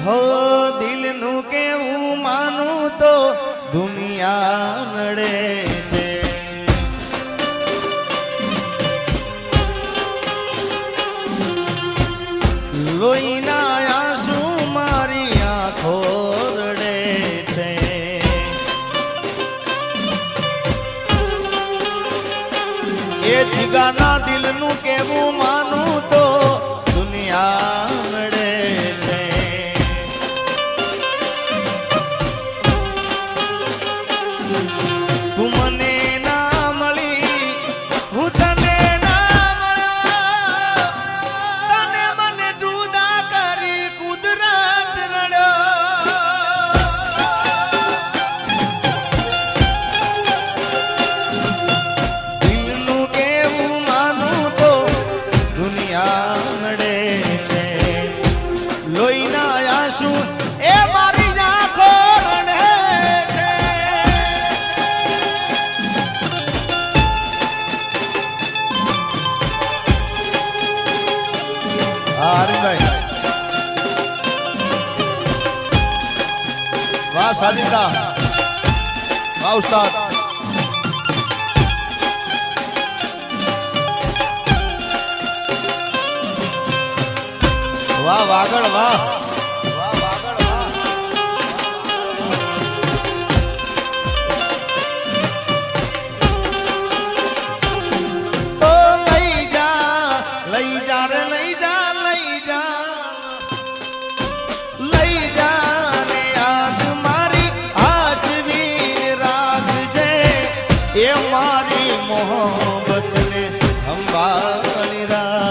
હો દિલનું કેવું માનું તો દુનિયા નડે છે. લોહીના આંસુ મારી આંખો રડે છે. એ જીગાના દિલનું કેવું માનું તો દુનિયા નડે છે. તું મને ના મળી હું તને ના મળ્યો, તને મને જુદા કરી કુદરત રડ્યો. દિલનું કેવું માનું તો દુનિયા નડે છે. લોહીના આંસુ એ મારી આંખો રડે છે. હરીભાઈ વાહ, સાજિદા વાહ, ઉસ્તાદ વાહ, વાગડ વાહ, વાહ વાગડ વાહ. તો લઈ જા રે લઈ જા લઈ જા રે યાદ મારી આજ રાખજે. એ મારી મોહબ્બતને સંભાળી રાખજે.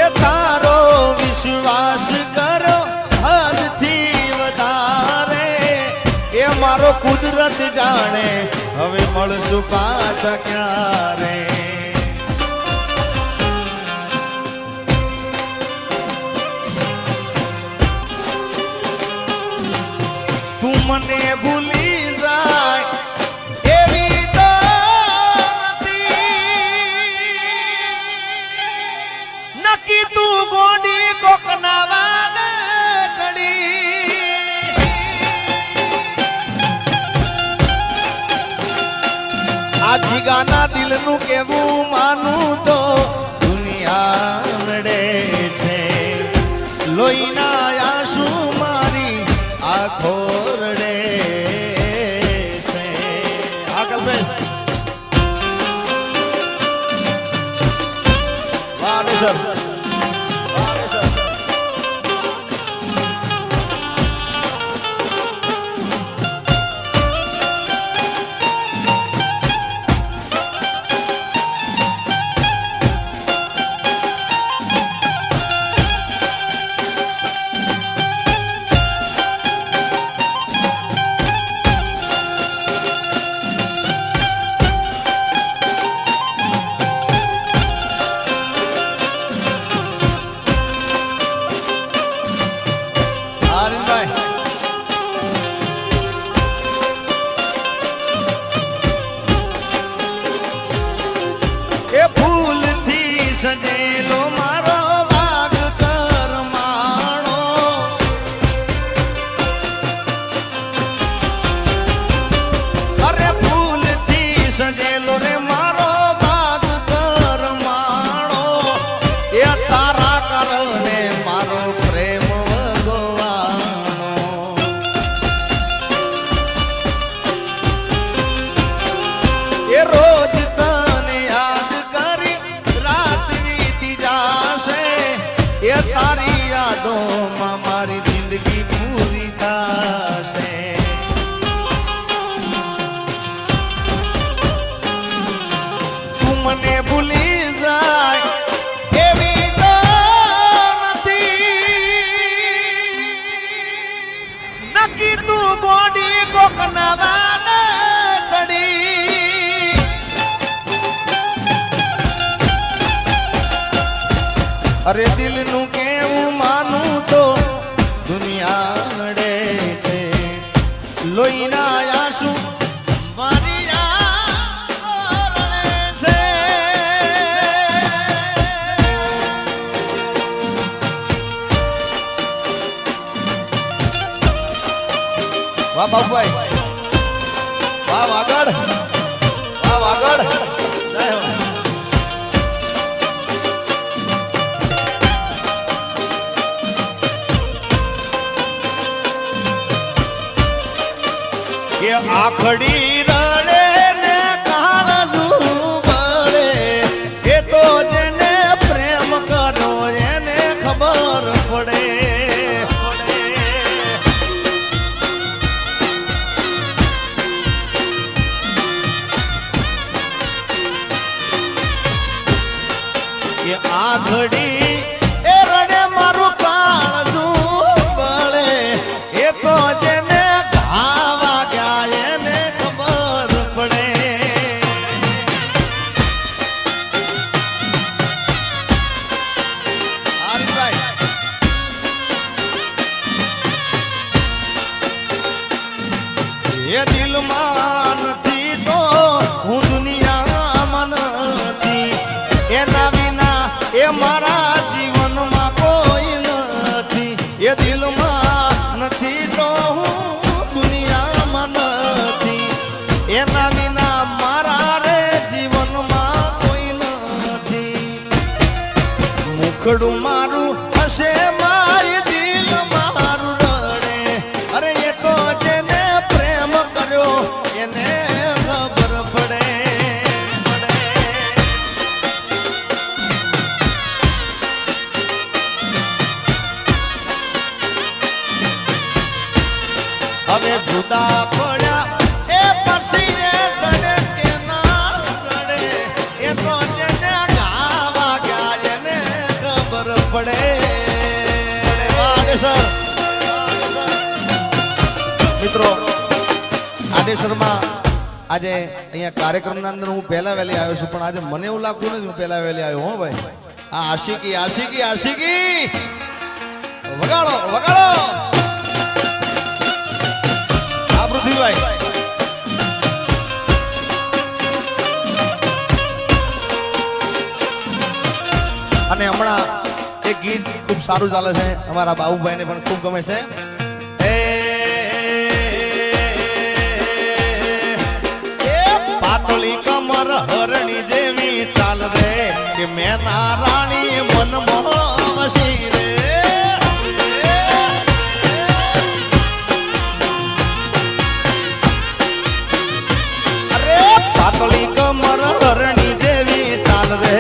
એ તારો વિશ્વાસ કરો હદથી વધારે. એ મારો કુદરત જાણે હવે મળશું પાછા ક્યારે. તું મને ભૂલી જાય એવી તો નથી, નક્કી તું ગોડી કોકના વાલે ચડી. આ જીગાના દિલનું કેવું માનું તો દુનિયા નડે છે. લોહીના આંસુ મારી આંખો રડે છે. આગળ બેસ વાહ ને સર, વાહ ને સર. સજેલો મારો વાગ કરમાણો, અરે ફૂલથી સજેલો રે મારો વાગ કરમાણો. એ તારા કારણે મારો પ્રેમ ભગવાનો. એ રોજ તને યાદ કરી રાત વીતી જાશે. એ તારી યાદોમાં મારી જિંદગી પૂરી થશે. તું મને ભૂલી જાય એવી તો નથી, નક્કી તું ગોડી કોકના વાલે ચડી. અરે દિલનું કેવું માનું તો દુનિયા નડે છે. લોહીના આંસુ મારી આંખો રડે છે. વાહ બાબુભાઈ, વાહ વાગડ, વાહ વાગડ, જય હો. કે આખડી રડે ને કાળજુ બળે, એ તો જેને પ્રેમ કરો એને ખબર પડે. કે આખડી એ રડે મારું કાળજુ બળે, એ તો જેને એ દિલમાં નથી તો હું દુનિયામાં નથી, એના વિના એ મારા જીવનમાં કોઈ નથી. એ દિલમાં નથી તો હું દુનિયામાં નથી, એના વિના મારા રે જીવનમાં કોઈ નથી. મુખડું મારું હશે માય દિલ મારું રડે, અરે એ તો જેને એને ખબર પડે. હવે જુદા પડ્યા એ પછી રે તને કે ના સડે, એ તો જેને ગાવા ગયા એને ખબર પડે. મિત્રો આડેસરમાં આજે અહીંયા કાર્યક્રમના અંદર હું પહેલા વહેલી આવ્યો છું, પણ આજે મને એવું લાગતું નથી હું પહેલા વહેલી આવ્યો. હો ભાઈ, આ આશિકી આશિકી આશિકી વગાડો વગાડો. આ પૃથ્વીભાઈ અને હમણાં એક ગીત ખૂબ સારું ચાલે છે, અમારા બાબુભાઈને પણ ખૂબ ગમે છે. પાતળી કમર હરણી જેવી ચાલ રે, કે મેં ના રાણી મનમાં વસી રે. અરે પાતળી કમર હરણી જેવી ચાલ રે,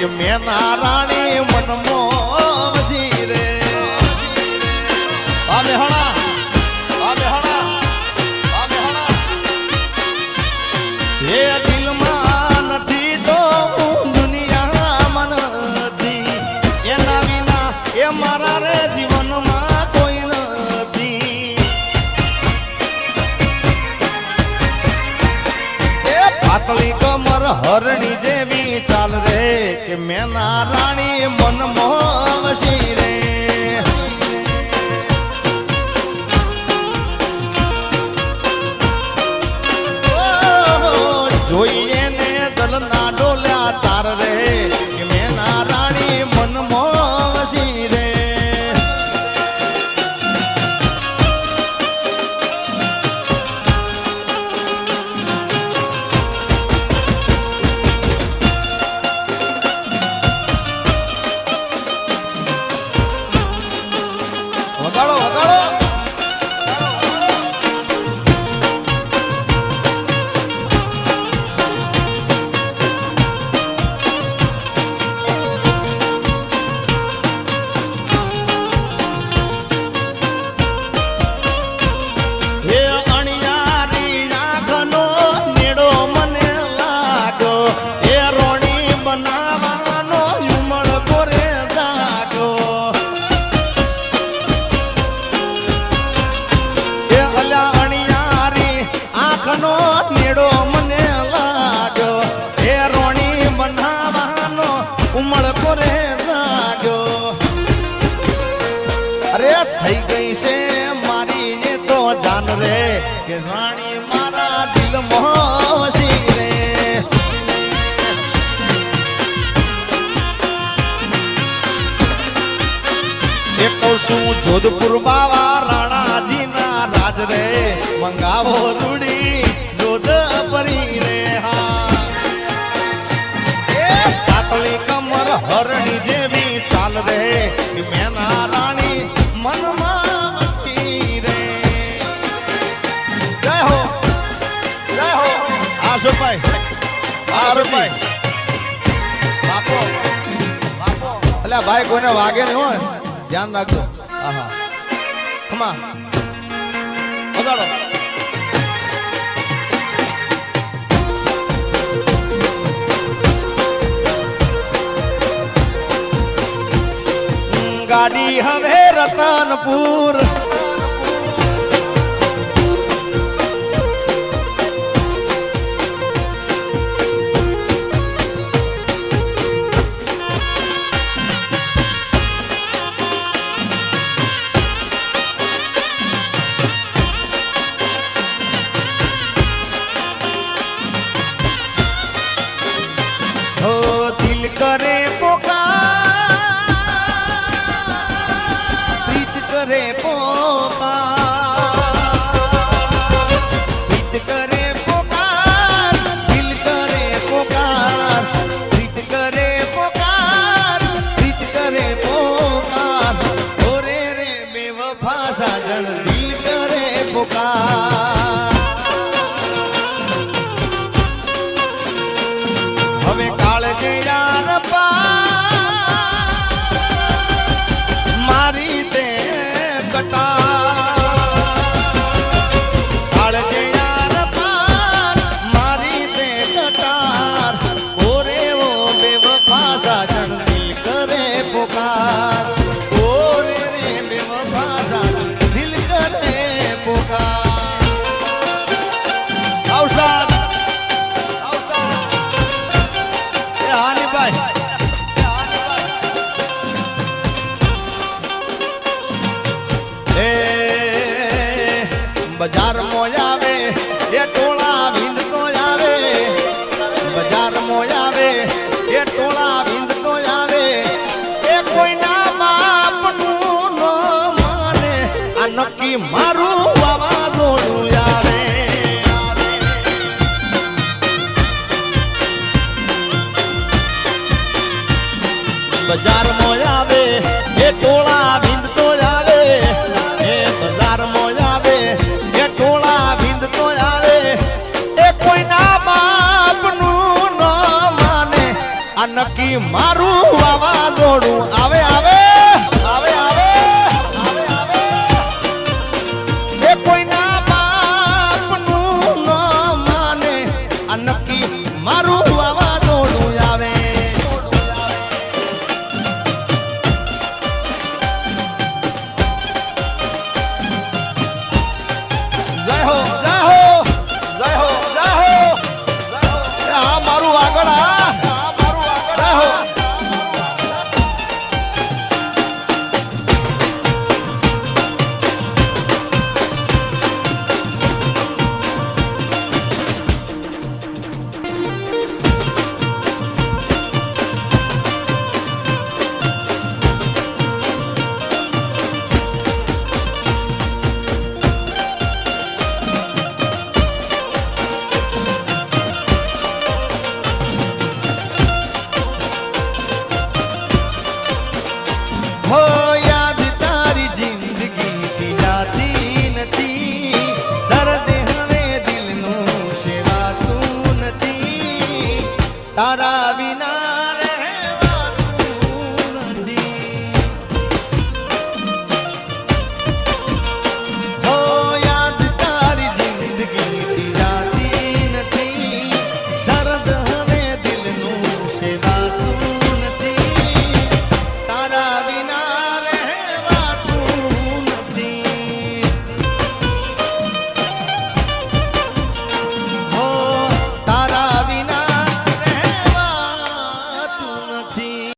કે મેં ના રાણી મનમાં વસી રે. આ બેહણા, આ બેહણા, આ બેહણા. એ દિલમાં નથી તો દુનિયામાં નથી, એના વિના એ મારા રે જીવનમાં કોઈ નથી. એ પાતળી કમર હરણી જેવી ચાલ રે, કે મેં ના રાણી મનમાં વસી રે. જોઈએ ને દલના ડોલ્યા તાર રે, કે મેં ના રાણી મનમાં વસી રે. વગાડો વગાડો. થઈ ગઈ છે મારી એ તો જાન રે, કે રાણી મારા દિલમાં વસી રે. એ કહું છું જોધપુર બાવા રાણાજીના રાજ રે મંગાવો રૂડી દૂધ પરી રે હા એ પાતળી કમર હરણી જેવી ચાલ રે મેના રાણી મનમાં મસ્તી રે જય હો આશુભાઈ બાપો એટલે ભાઈ કોઈને વાગે નહીં હોય ધ્યાન રાખજો આહા ખમા વગાડો ગાડી હવે રતનપુર करे पोकार प्रीत करे पोकार दिल करे पोकार प्रीत करे पोकार प्रीत करे पोकार ओरे रे बेवफा साजन दिल करे पोकार હવે કાળજે યાર મારી તે કટાર કાળજે યાર મારી તે કટાર ઓરે ઓ બેવફા સાજન દિલ કરે પુકાર ઓરે રે બેવફા સાજન દિલ કરે પુકાર ઔષધ બજાર મોયાવે એ ટોળા વિંદ તો આવે બજાર મોયાવે એ ટોળા વિંદ તો આવે એ કોઈના બાપનું ન માને આ નક્કી મારું વાવાઝોડું આવે બજાર મોયાવે એ ટોળા વિંદ તો આવે એ બજાર મોયાવે ટોળા વિંદ તો આવે એ કોઈના બાપનું ન માને આ નક્કી મારું વાવાઝોડું આવે આવે આવે આવે આવે આવે એ કોઈના બાપનું ન માને આ નક્કી મારું વાવાઝોડું આવે તારા